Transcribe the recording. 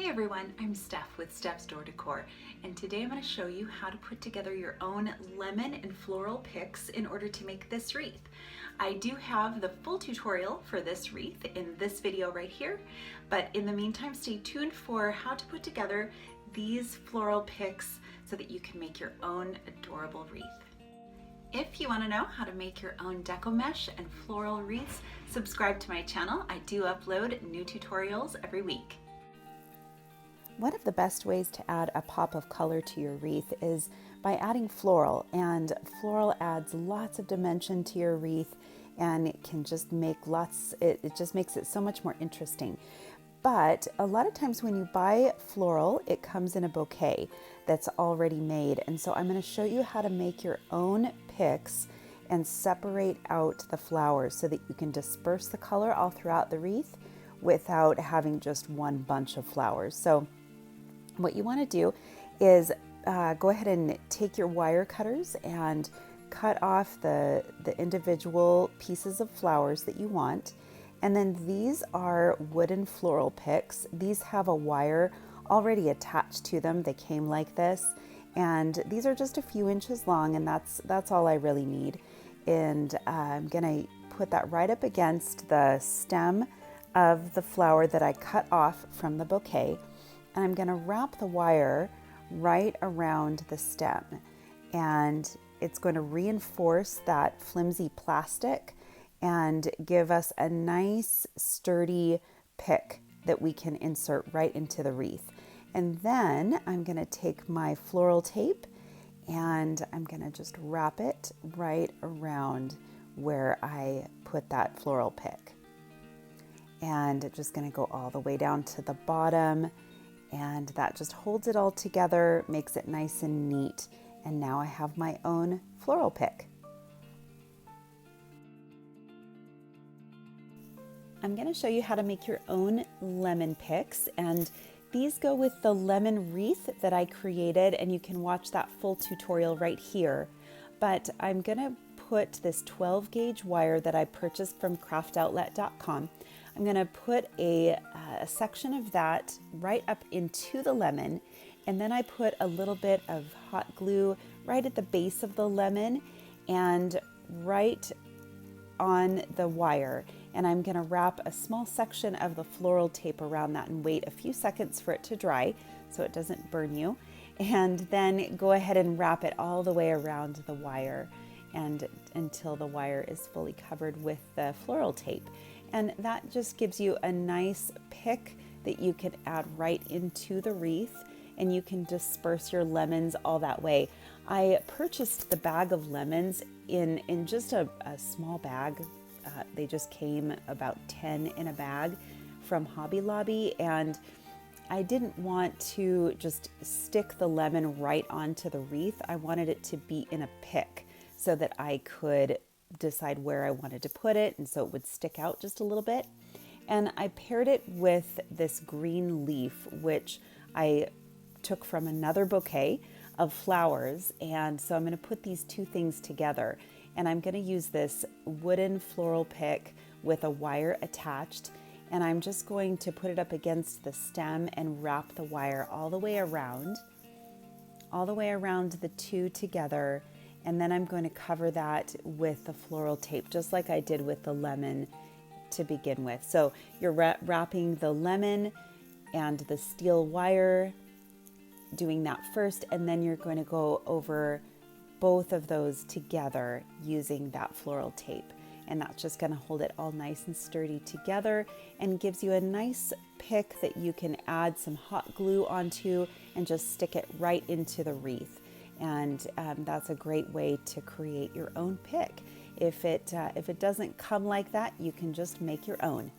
Hey everyone, I'm Steph with Steph's Door Decor, and today I'm going to show you how to put together your own lemon and floral picks in order to make this wreath. I do have the full tutorial for this wreath in this video right here, but in the meantime stay tuned for how to put together these floral picks so that you can make your own adorable wreath. If you want to know how to make your own Deco Mesh and floral wreaths, subscribe to my channel. I do upload new tutorials every week. One of the best ways to add a pop of color to your wreath is by adding floral, and floral adds lots of dimension to your wreath and it can just make it just makes it so much more interesting. But a lot of times when you buy floral, it comes in a bouquet that's already made, and so I'm going to show you how to make your own picks and separate out the flowers so that you can disperse the color all throughout the wreath without having just one bunch of flowers. So what you want to do is go ahead and take your wire cutters and cut off the individual pieces of flowers that you want. And then these are wooden floral picks. These have a wire already attached to them. They came like this, and these are just a few inches long, and that's all I really need. And I'm gonna put that right up against the stem of the flower that I cut off from the bouquet. And I'm going to wrap the wire right around the stem, and it's going to reinforce that flimsy plastic and give us a nice sturdy pick that we can insert right into the wreath. And then I'm going to take my floral tape and I'm going to just wrap it right around where I put that floral pick, and just going to go all the way down to the bottom. And that just holds it all together, makes it nice and neat. And now I have my own floral pick. I'm going to show you how to make your own lemon picks, and these go with the lemon wreath that I created, and you can watch that full tutorial right here. But I'm going to put this 12 gauge wire that I purchased from craftoutlet.com. I'm going to put a section of that right up into the lemon, and then I put a little bit of hot glue right at the base of the lemon and right on the wire. And I'm going to wrap a small section of the floral tape around that and wait a few seconds for it to dry so it doesn't burn you. And then go ahead and wrap it all the way around the wire and until the wire is fully covered with the floral tape. And that just gives you a nice pick that you can add right into the wreath, and you can disperse your lemons all that way. I purchased the bag of lemons in just a small bag. They just came about 10 in a bag from Hobby Lobby, and I didn't want to just stick the lemon right onto the wreath. I wanted it to be in a pick so that I could decide where I wanted to put it, and so it would stick out just a little bit. And I paired it with this green leaf, which I took from another bouquet of flowers. And so I'm going to put these two things together, and I'm going to use this wooden floral pick with a wire attached, and I'm just going to put it up against the stem and wrap the wire all the way around the two together. And then I'm going to cover that with the floral tape, just like I did with the lemon to begin with. So you're wrapping the lemon and the steel wire, doing that first, and then you're going to go over both of those together using that floral tape. And that's just going to hold it all nice and sturdy together and gives you a nice pick that you can add some hot glue onto and just stick it right into the wreath. And that's a great way to create your own pick. If it doesn't come like that, you can just make your own.